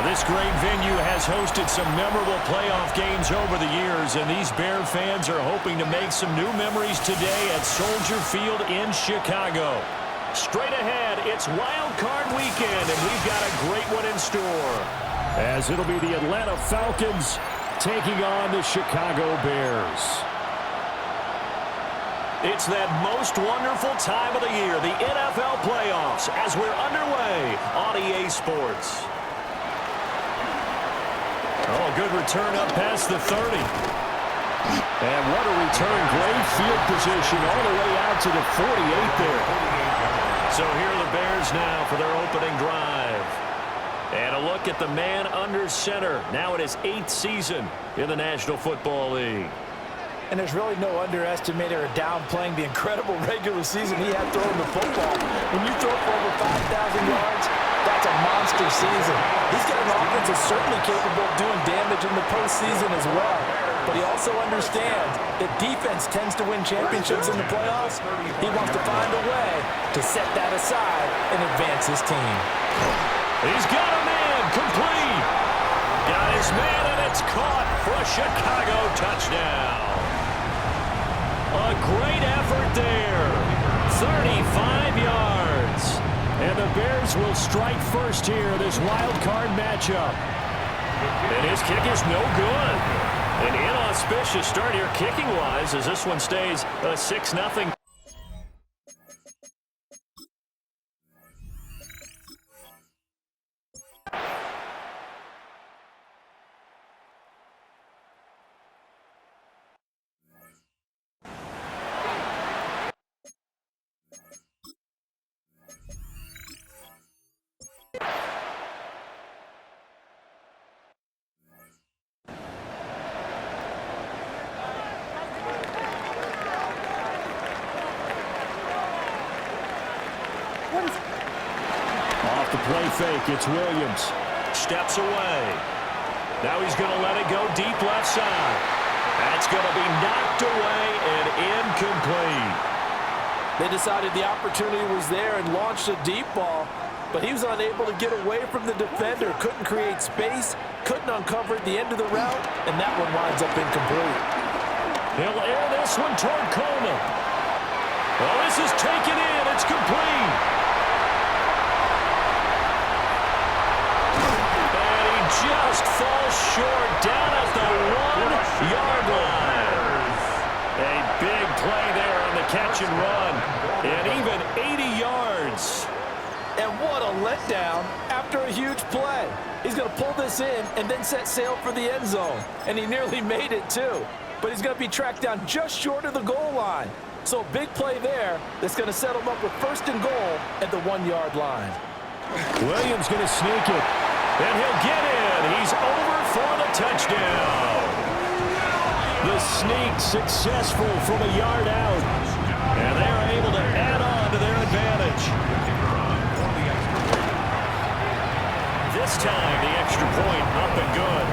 This great venue has hosted some memorable playoff games over the years, and these Bear fans are hoping to make some new memories today at Soldier Field in Chicago. Straight ahead, it's Wild Card Weekend, and we've got a great one in store, as it'll be the Atlanta Falcons taking on the Chicago Bears. It's that most wonderful time of the year, the NFL playoffs, as we're underway on EA Sports. Oh, good return up past the 30. And what a return. Great field position all the way out to the 48 there. So here are the Bears now for their opening drive. And a look at the man under center, now in his 8th season in the National Football League. And there's really no underestimating or downplaying the incredible regular season he had throwing the football. When you throw for over 5,000 yards, that's a monster season. He's got an offense that's certainly capable of doing damage in the postseason as well. But he also understands that defense tends to win championships in the playoffs. He wants to find a way to set that aside and advance his team. He's got a man, complete. Got his man, and it's caught for a Chicago touchdown. A great effort there. 35 yards. And the Bears will strike first here, this wild card matchup. And his kick is no good. An inauspicious start here kicking-wise as this one stays a 6-0. Off the play fake, it's Williams. Steps away. Now he's going to let it go deep left side. That's going to be knocked away and incomplete. They decided the opportunity was there and launched a deep ball, but he was unable to get away from the defender, couldn't create space, couldn't uncover at the end of the route, and that one winds up incomplete. He'll air this one toward Coleman. Well, this is taken in. It's complete. And he just falls short down at the 1-yard line. A big play there on the catch and run. And even 80 yards. And what a letdown after a huge play. He's going to pull this in and then set sail for the end zone. And he nearly made it, too. But he's going to be tracked down just short of the goal line. So a big play there that's going to set him up with first and goal at the 1-yard line. Williams going to sneak it. And he'll get in. He's over for the touchdown. The sneak successful from a yard out. And they're able to add on to their advantage. This time, the extra point up and good.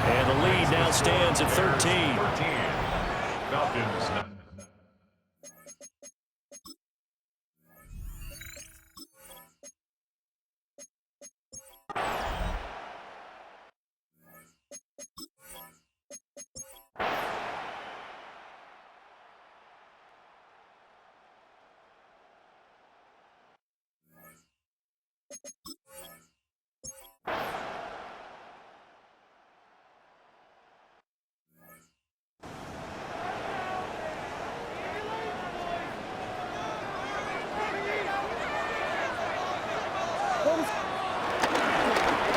And the lead now stands at 13. Falcons.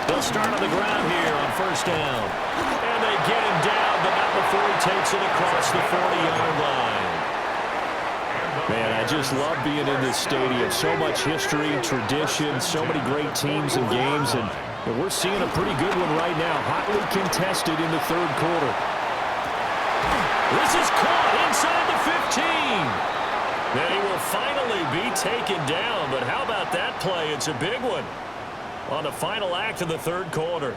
They'll start on the ground here on first down. And they get him down, but not before he takes it across the 40-yard line. Man, I just love being in this stadium. So much history, tradition, so many great teams and games, and we're seeing a pretty good one right now. Hotly contested in the third quarter. This is caught inside the 15. Then he will finally be taken down, but how about that play? It's a big one on the final act of the third quarter.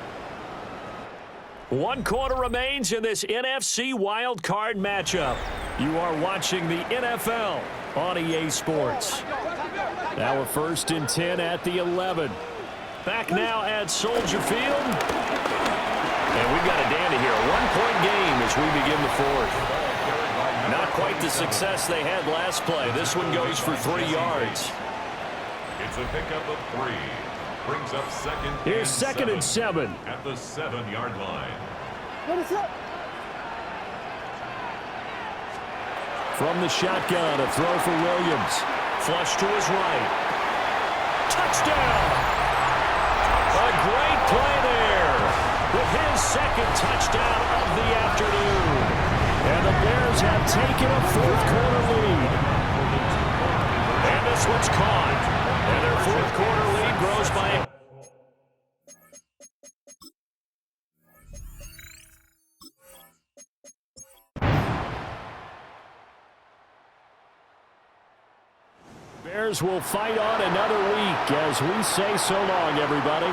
1 quarter remains in this NFC Wild Card matchup. You are watching the NFL on EA Sports. Now a 1st and 10 at the 11. Back now at Soldier Field. And we've got a dandy here. A 1-point game as we begin the fourth. Not quite the success they had last play. This one goes for 3 yards. It's a pickup of 3. Brings up Here's second and 7. At the 7-yard line. What is up? From the shotgun, a throw for Williams. Flush to his right. Touchdown! A great play there with his second touchdown of the afternoon. And the Bears have taken a fourth quarter lead. And this one's caught. And their fourth quarter lead grows by Bears will fight on another week as we say so long, everybody.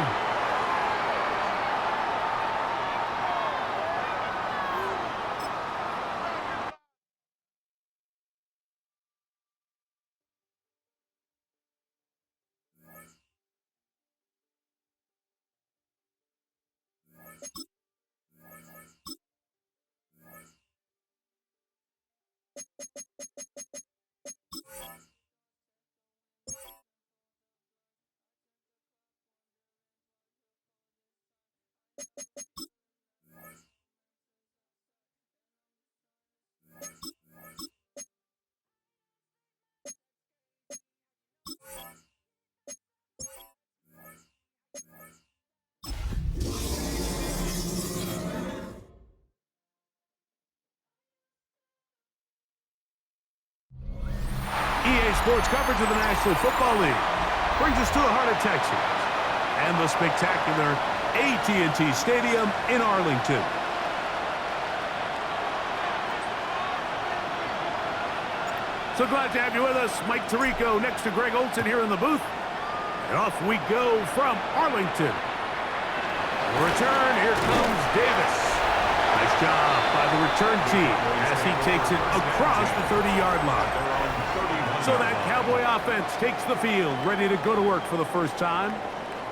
EA Sports coverage of the National Football League brings us to the heart of Texas and the spectacular AT&T Stadium in Arlington. So glad to have you with us. Mike Tirico next to Greg Olson here in the booth. And off we go from Arlington. Return, here comes Davis. Nice job by the return team as he takes it across the 30-yard line. So that Cowboy offense takes the field, ready to go to work for the first time.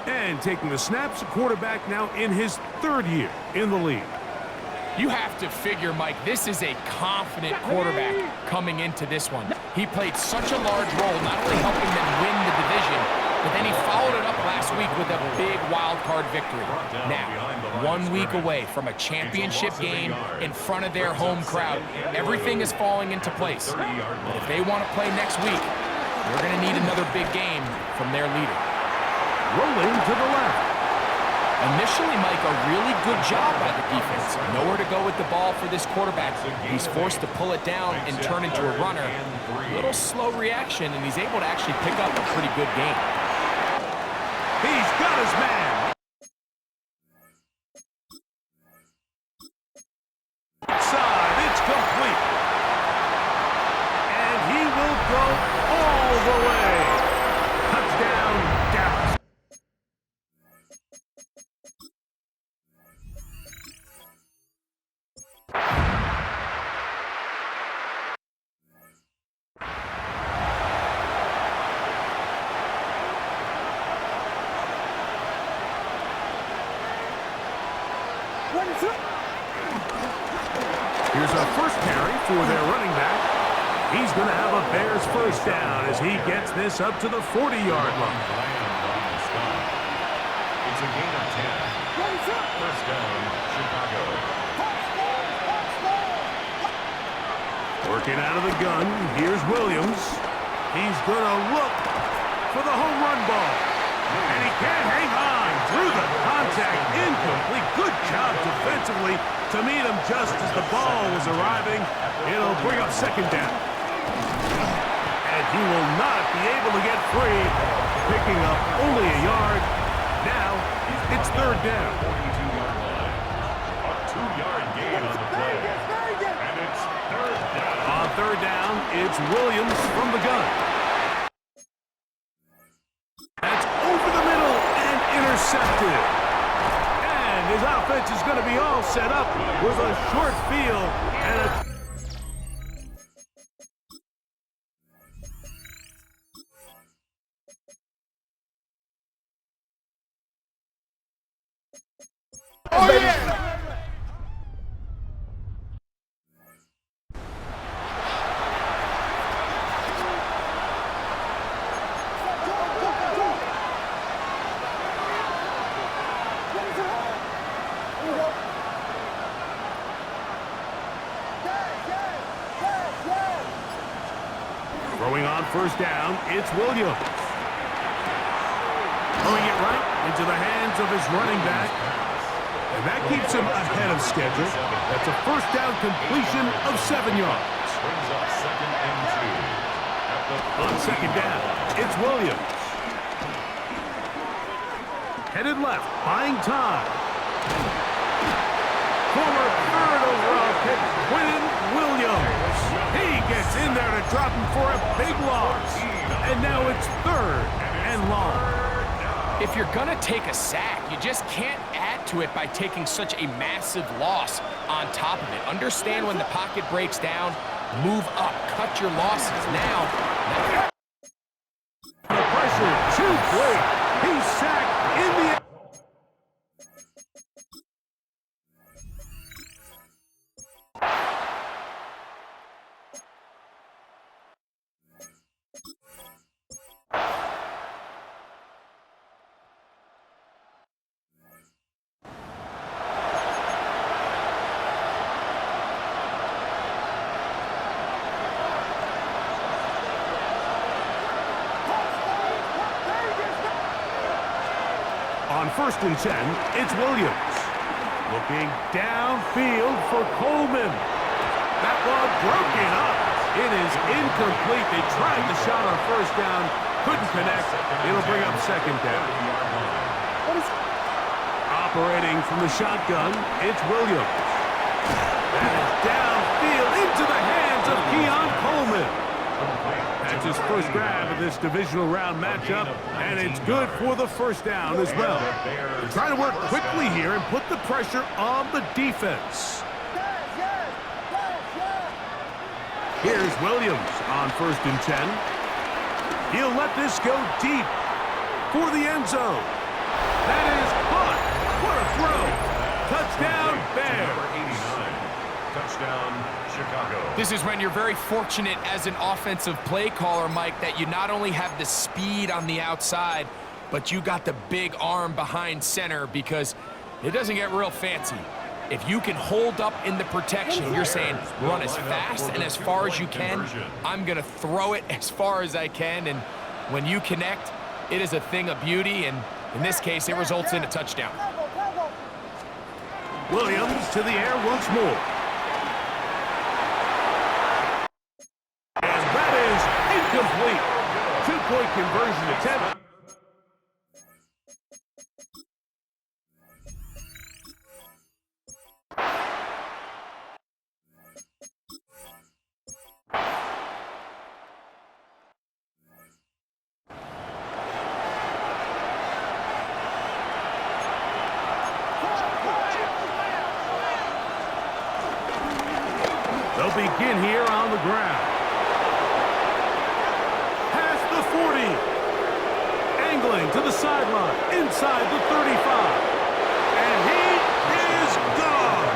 And taking the snaps, a quarterback now in his third year in the league. You have to figure, Mike, this is a confident quarterback coming into this one. He played such a large role, not only helping them win the division, but then he followed it up last week with a big wild card victory. Now, 1 week away from a championship game in front of their home crowd, everything is falling into place. But if they want to play next week, they're going to need another big game from their leader. Rolling to the left. Initially, Mike, a really good job by the defense. Nowhere to go with the ball for this quarterback. He's forced to pull it down and turn into a runner. A little slow reaction, and he's able to actually pick up a pretty good game. He's got his man. Side, it's complete. And he will go all the way. Touchdown, Dallas. Here's a first carry for their running back. He's going to have a Bears first down as he gets this up to the 40-yard line. It's a gain of 10. First down, Chicago. Working out of the gun, here's Williams. He's going to look for the home run ball. And he can't hang on through the contact. Incomplete. Good job defensively to meet him just as the ball was arriving. It'll bring up second down. And he will not be able to get free, picking up only a yard. Now, it's third down. 42-yard line. A 2-yard gain on the play. And it's third down. On third down, it's Williams from the gun. That's over the middle and intercepted. And his offense is going to be all set up with a short field and a... Oh, yeah! Throwing on first down, it's Williams. Throwing it right into the hands of his running back. And that keeps him ahead of schedule. That's a first down completion of 7 yards. Brings up second and 2. On second down, it's Williams. Headed left, buying time. Former third overall pick, Quinn Williams. He gets in there to drop him for a big loss. And now it's third and long. If you're going to take a sack, you just can't add to it by taking such a massive loss on top of it. Understand when the pocket breaks down, move up, cut your losses. Now the pressure too great. He's sacked in the... On first and 10, it's Williams. Looking downfield for Coleman. That ball broken up. It is incomplete. They tried the shot on first down, couldn't connect. It'll bring up second down. Operating from the shotgun, it's Williams. That is downfield into the hands of Keon Coleman. That's his first grab of this divisional round matchup, and it's good for the first down as well. They're trying to work quickly here and put the pressure on the defense. Here's Williams on 1st and 10. He'll let this go deep for the end zone. That is caught. What a throw. Touchdown, Bears. Touchdown, Chicago. This is when you're very fortunate as an offensive play caller, Mike, that you not only have the speed on the outside, but you got the big arm behind center, because it doesn't get real fancy. If you can hold up in the protection, you're saying run as fast and as far as you can. I'm going to throw it as far as I can, and when you connect, it is a thing of beauty, and in this case, it results in a touchdown. Williams to the air once more. And that is incomplete. 2-point conversion attempt. They'll begin here on the ground. Past the 40. Angling to the sideline, inside the 35. And he is gone.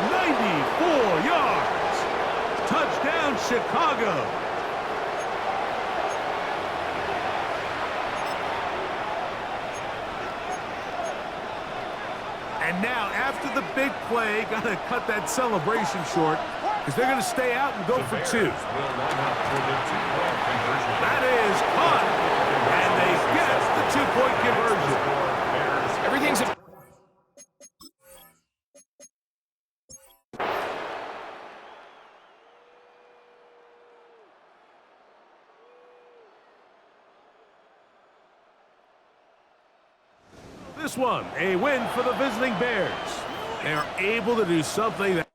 94 yards. Touchdown, Chicago. And now, after the big play, got to cut that celebration short, because they're going to stay out and go for 2. That is caught, and they get the 2-point conversion. Everything's a This one, a win for the visiting Bears. They are able to do something that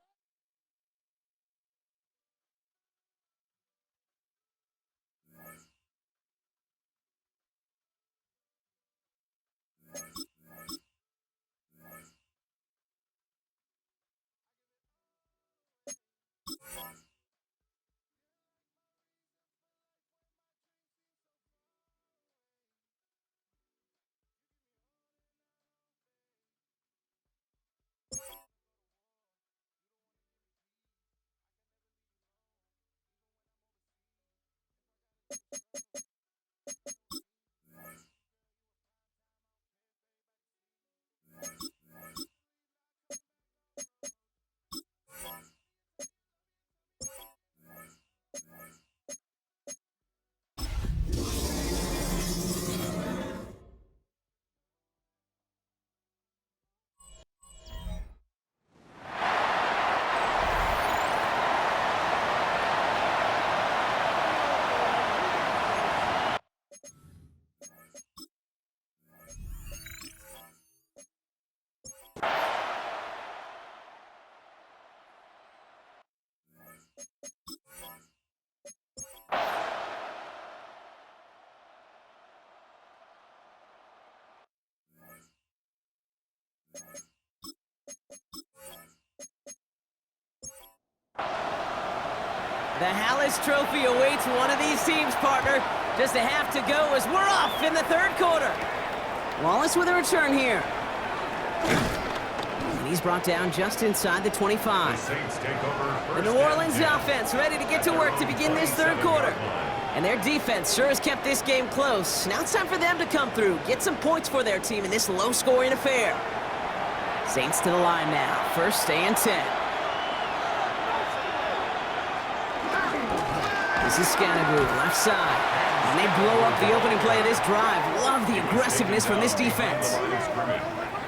The Hallis Trophy awaits one of these teams, partner. Just a half to go as we're off in the 3rd quarter. Wallace with a return here. And he's brought down just inside the 25. The New Orleans offense ready to get to work to begin this 3rd quarter. And their defense sure has kept this game close. Now it's time for them to come through, get some points for their team in this low-scoring affair. Saints to the line now, 1st and 10. This is Scattergroup, left side. And they blow up the opening play of this drive. Love the aggressiveness from this defense.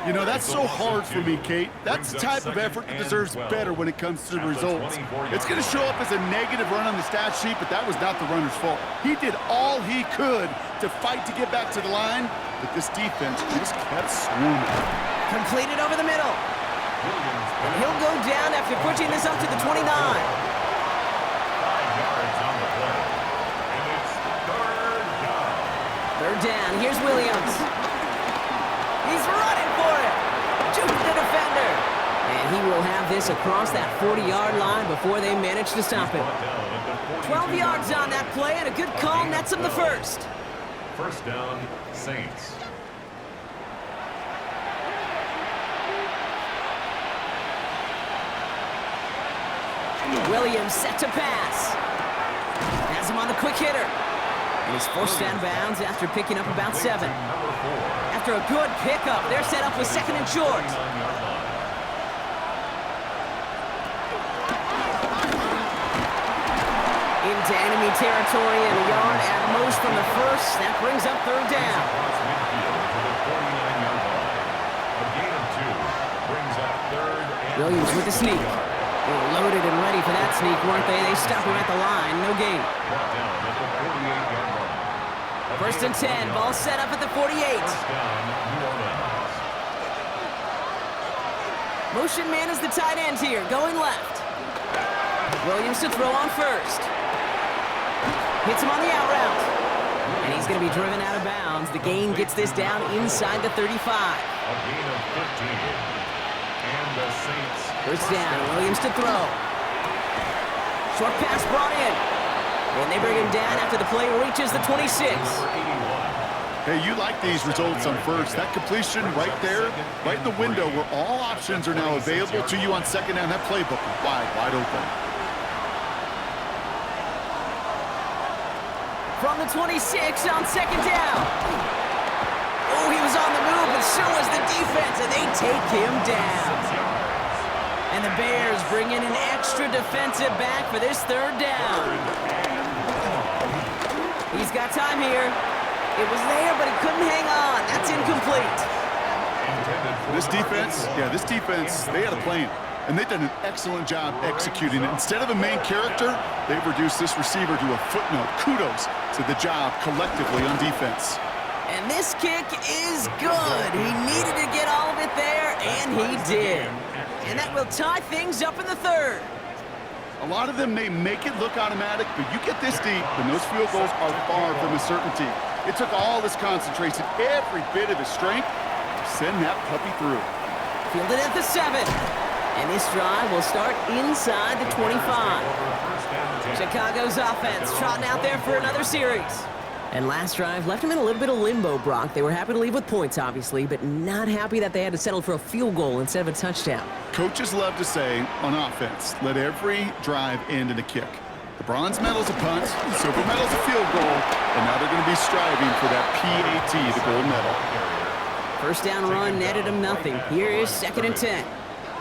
You know, that's so hard for me, Kate. That's the type of effort that deserves better when it comes to the results. It's going to show up as a negative run on the stat sheet, but that was not the runner's fault. He did all he could to fight to get back to the line, but this defense just kept swarming. Completed over the middle. And he'll go down after pushing this up to the 29. Third down. Here's Williams. He's running for it. Jukes the defender. And he will have this across that 40-yard line before they manage to stop him. 12 yards on that play, and a good call nets him the first. First down, Saints. Williams set to pass. Has him on the quick hitter. And he's forced out of bounds after picking up about 7. After a good pickup, they're set up with second and short. Into enemy territory and a yard at most from the first. That brings up third down. Williams with the sneak. They were loaded and ready for that sneak, weren't they? They stop him at the line. No gain. First and 10. Ball set up at the 48. Motion man is the tight end here, going left. Williams to throw on first. Hits him on the out route. And he's going to be driven out of bounds. The gain gets this down inside the 35. A gain of 15. And the Saints. First down, Williams to throw. Short pass brought in. And they bring him down after the play reaches the 26. Hey, you like these results on first. That completion right there, right in the window where all options are now available to you on second down. That playbook is wide open. From the 26 on second down. Oh, he was on the move, but so was the defense, and they take him down. And the Bears bring in an extra defensive back for this third down. He's got time here. It was there, but he couldn't hang on. That's incomplete. This defense, they had a plan. And they've done an excellent job executing it. Instead of a main character, they've reduced this receiver to a footnote. Kudos to the job collectively on defense. And this kick is good. He needed to get all of it there, and he did. And that will tie things up in the third. A lot of them may make it look automatic, but you get this deep, and those field goals are far from a certainty. It took all this concentration, every bit of his strength, to send that puppy through. Fielded at the 7. And this drive will start inside the 25. Chicago's offense trotting out there for another series. And last drive left them in a little bit of limbo, Brock. They were happy to leave with points, obviously, but not happy that they had to settle for a field goal instead of a touchdown. Coaches love to say, on offense, let every drive end in a kick. The bronze medal's a punt, the silver medal's a field goal, and now they're going to be striving for that PAT, the gold medal. First down run netted them nothing. Here is second and 10.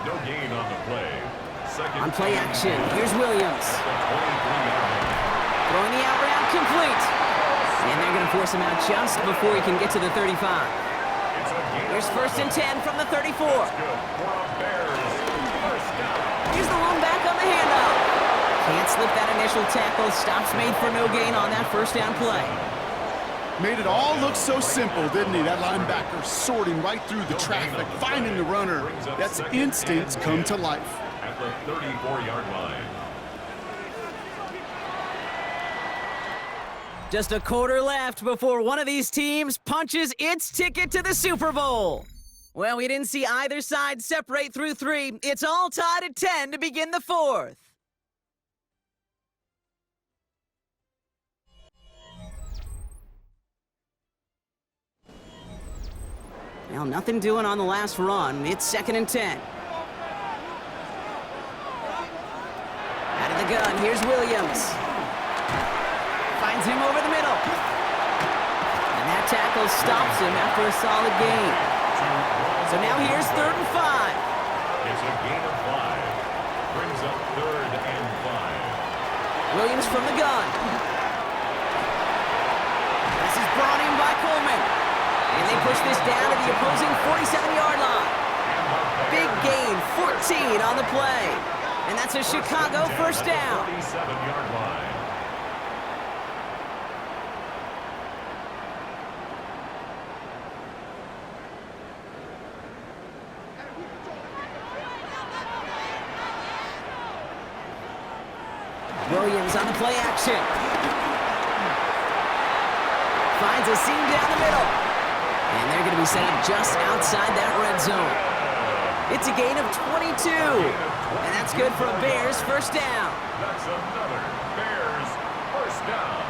No gain on the play. On play action, here's Williams. Throwing the out route complete. And they're going to force him out just before he can get to the 35. Here's first and 10 from the 34. Here's the one back on the handoff. Can't slip that initial tackle. Stops made for no gain on that first down play. Made it all look so simple, didn't he? That linebacker sorting right through the traffic, finding the runner. That's instincts come to life. At the 34-yard line. Just a quarter left before one of these teams punches its ticket to the Super Bowl. Well, we didn't see either side separate through 3. It's all tied at 10 to begin the 4th. Well, nothing doing on the last run. It's second and 10. Out of the gun, here's Williams. Finds him over the middle. And that tackle stops him after a solid gain. So now here's third and 5. It's a gain of 5. Brings up third and 5. Williams from the gun. This is brought in by Coleman. And they push this down to the opposing 47-yard line. Big gain, 14 on the play. And that's a Chicago first down. 47-yard line. Williams on the play action. Finds a seam down the middle. And they're going to be set up just outside that red zone. It's a gain of 22. And that's good for a Bears first down. That's another Bears first down.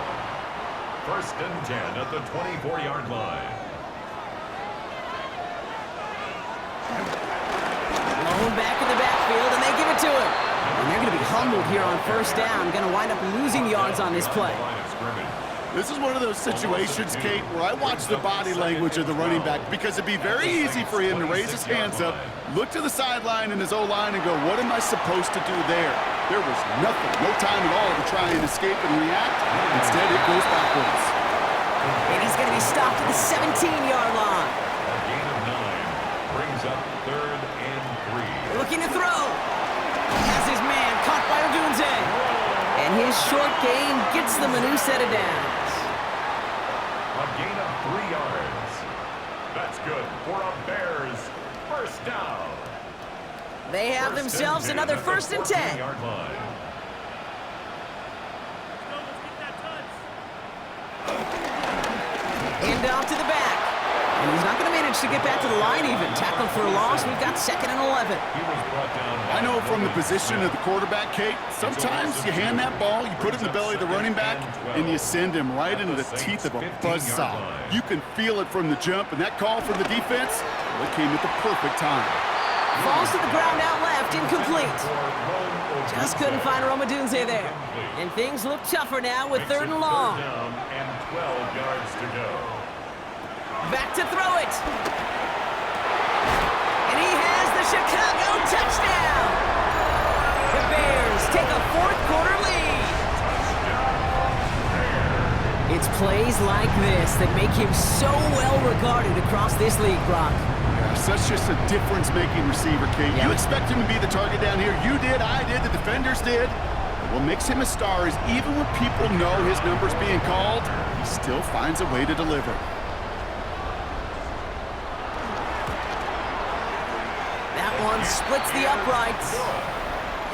First and 10 at the 24-yard line. Blown back in the backfield, and they give it to him. And they're going to be humbled here on first down. Going to wind up losing yards on this play. This is one of those situations, Kate, where I watch the body language of the running back because it'd be very easy for him to raise his hands up, look to the sideline in his O-line and go, what am I supposed to do there? There was nothing, no time at all to try and escape and react. Instead, it goes backwards. And he's going to be stopped at the 17-yard line. A gain of 9 brings up 3rd and 3. Looking to throw. Has his man caught by Odunze. And his short gain gets them a new set of downs. A gain of 3 yards. That's good for a Bears first down. They have themselves another first and 10. Yard line. Hand off to the back. And he's not going to manage to get back to the line even. Tackle for a loss. We've got 2nd and 11. He was brought down. I know from the position of the quarterback, Kate, sometimes you hand that ball, you put it in the belly of the running back, and you send him right into the teeth of a buzzsaw. You can feel it from the jump, and that call from the defense, well, it came at the perfect time. Falls to the ground out left, incomplete. Just couldn't find Romadunze there. And things look tougher now with 3rd and long. Down and 12 yards to go. Back to throw it. And he has the Chicago touchdown. The Bears take a 4th quarter lead. It's plays like this that make him so well regarded across this league, Brock. That's just a difference-making receiver, Kate. You expect him to be the target down here. You did, I did, the defenders did. But what makes him a star is even when people know his number's being called, he still finds a way to deliver. That one splits the uprights.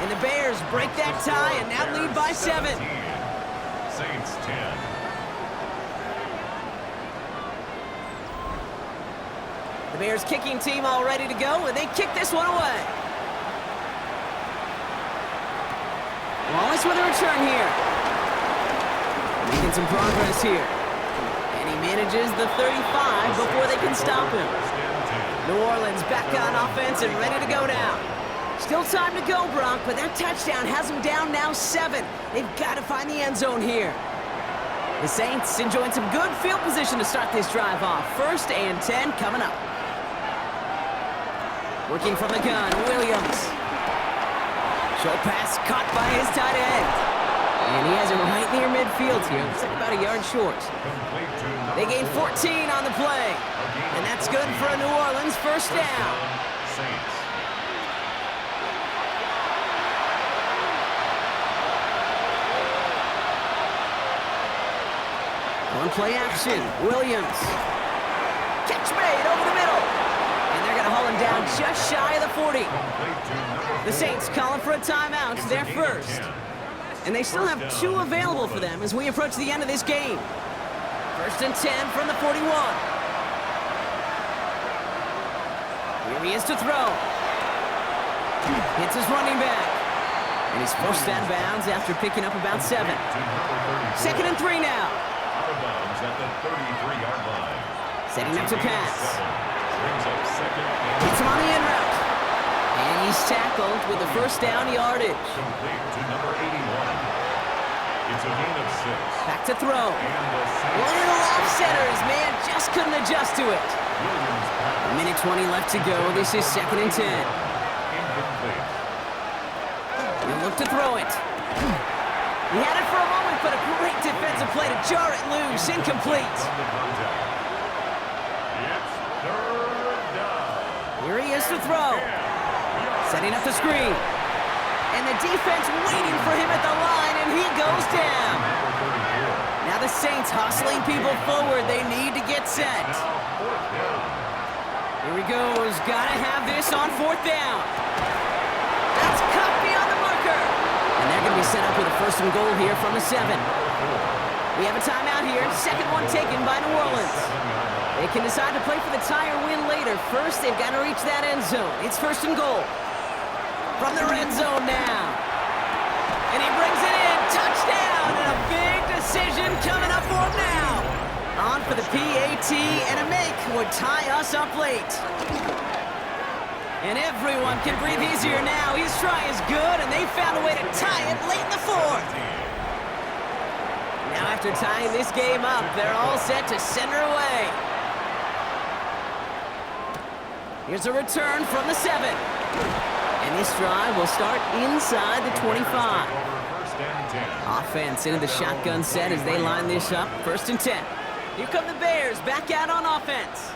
And the Bears break that tie and now lead by 7. Saints 10. The Bears kicking team all ready to go, and they kick this one away. Wallace with a return here. Making some progress here. And he manages the 35 before they can stop him. New Orleans back on offense and ready to go now. Still time to go, Brock, but that touchdown has them down now 7. They've got to find the end zone here. The Saints enjoying some good field position to start this drive off. 1st and 10 coming up. Working from the gun, Williams. Short pass caught by his tight end. And he has it right near midfield here. Looks like about a yard short. They gain 14 on the play. And that's good for a New Orleans first down. Saints. On play action, Williams. Catch made over the middle. And they're going to haul him down just shy of the 40. The Saints calling for a timeout. They're first. And they still have 2 available for them as we approach the end of this game. 1st and 10 from the 41. Here he is to throw. Hits his running back. And he's forced out of bounds after picking up about 7. 2nd and 3 now. Out of bounds at the 33-yard line. Setting up to pass. Brings up 2nd and Hits him on the in route. And he's tackled with the first down yardage. complete to number 81. It's a gain of 6. Back to throw. And the Saints Little offsetters, man, just couldn't adjust to it. Williams pass. A minute 20 left to go. This is 2nd and 10. Incomplete. He'll look to throw it. He had it for a moment, but a great defensive play to jar it loose. Incomplete. From the contact. It's 3rd down. Here he is to throw. Setting up the screen. And the defense waiting for him at the line, and he goes down. Now the Saints hustling people forward. They need to get set. Here he goes. Gotta have this on 4th down. That's cut beyond the marker. And they're going to be set up with a 1st and goal here from the 7. We have a timeout here. 2nd one taken by New Orleans. They can decide to play for the tie or win later. First, they've got to reach that end zone. It's 1st and goal. From the red zone now. And he brings it in. Touchdown! And a big decision coming up for him now. On for the PAT, and a make would tie us up late. And everyone can breathe easier now. His try is good, and they found a way to tie it late in the 4th. Now after tying this game up, they're all set to send her away. Here's a return from the 7. And this drive will start inside the 25. Offense into the shotgun set as they line this up. 1st and 10. Here come the Bears back out on offense.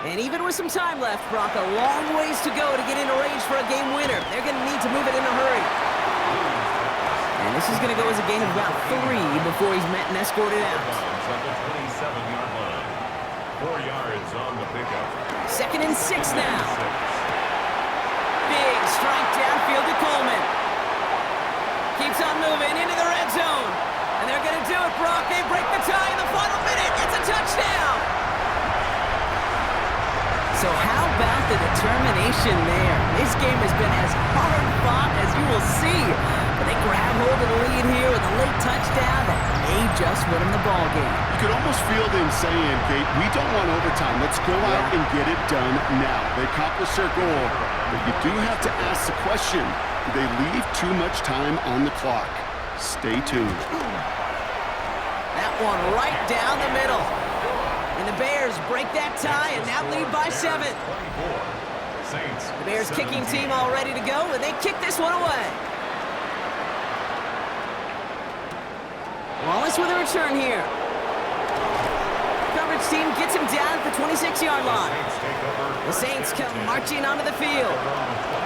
And even with some time left, Brock, a long ways to go to get into range for a game winner. They're going to need to move it in a hurry. And this is going to go as a gain of about 3 before he's met and escorted out. 4 yards on the pickup. 2nd and 6 now. Big strike downfield to Coleman. Keeps on moving into the red zone. And they're going to do it, Brock. They break the tie in the final minute. It's a touchdown. So how about the determination there? This game has been as hard fought as you will see. But they grab hold of the lead here with a late touchdown that may just win them the ball game. You could almost feel them saying, Kate, we don't want overtime. Let's go out and get it done now. They accomplished their goal, but you do have to ask the question, do they leave too much time on the clock? Stay tuned. That one right down the middle. And the Bears break that tie and now lead by 7. The Bears kicking team all ready to go, and they kick this one away. Wallace with a return here. Coverage team gets him down at the 26-yard line. The Saints come marching onto the field.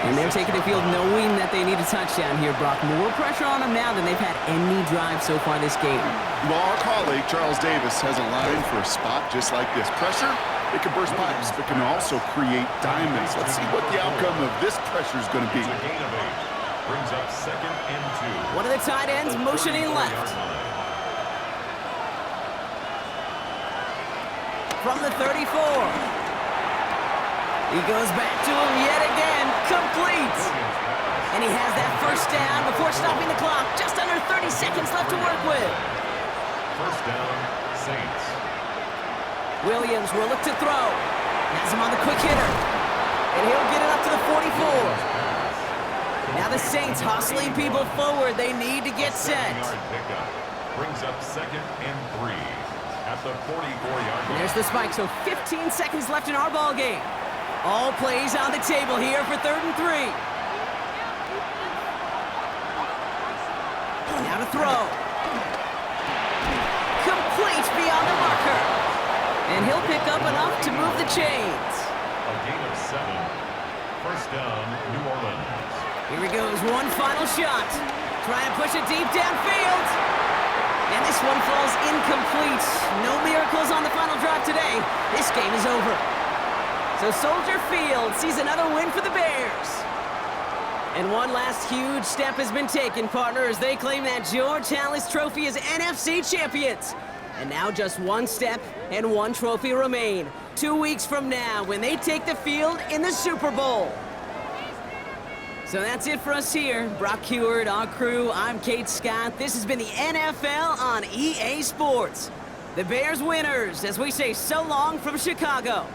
And they're taking the field knowing that they need a touchdown here, Brock. More pressure on them now than they've had any drive so far this game. Well, our colleague, Charles Davis, has a line for a spot just like this. Pressure, it can burst pipes, but can also create diamonds. Let's see what the outcome of this pressure is going to be. Brings up 2nd and 2. One of the tight ends motioning left. From the 34. He goes back to him yet again, complete. And he has that 1st down before stopping the clock. Just under 30 seconds left to work with. 1st down, Saints. Williams will look to throw. Has him on the quick hitter. And he'll get it up to the 44. Now the Saints hustling people forward. They need to get set. Brings up 2nd and 3 at the 44-yard line. There's the spike, so 15 seconds left in our ball game. All plays on the table here for 3rd and 3. Now to throw. Complete beyond the marker. And he'll pick up enough to move the chains. A gain of 7. 1st down, New Orleans. Here he goes, one final shot. Trying to push it deep downfield. And this one falls incomplete. No miracles on the final drive today. This game is over. So Soldier Field sees another win for the Bears. And one last huge step has been taken, partners. They claim that George Halas Trophy as NFC champions. And now just one step and one trophy remain. 2 weeks from now when they take the field in the Super Bowl. So that's it for us here. Brock Heward, our crew, I'm Kate Scott. This has been the NFL on EA Sports. The Bears winners as we say so long from Chicago.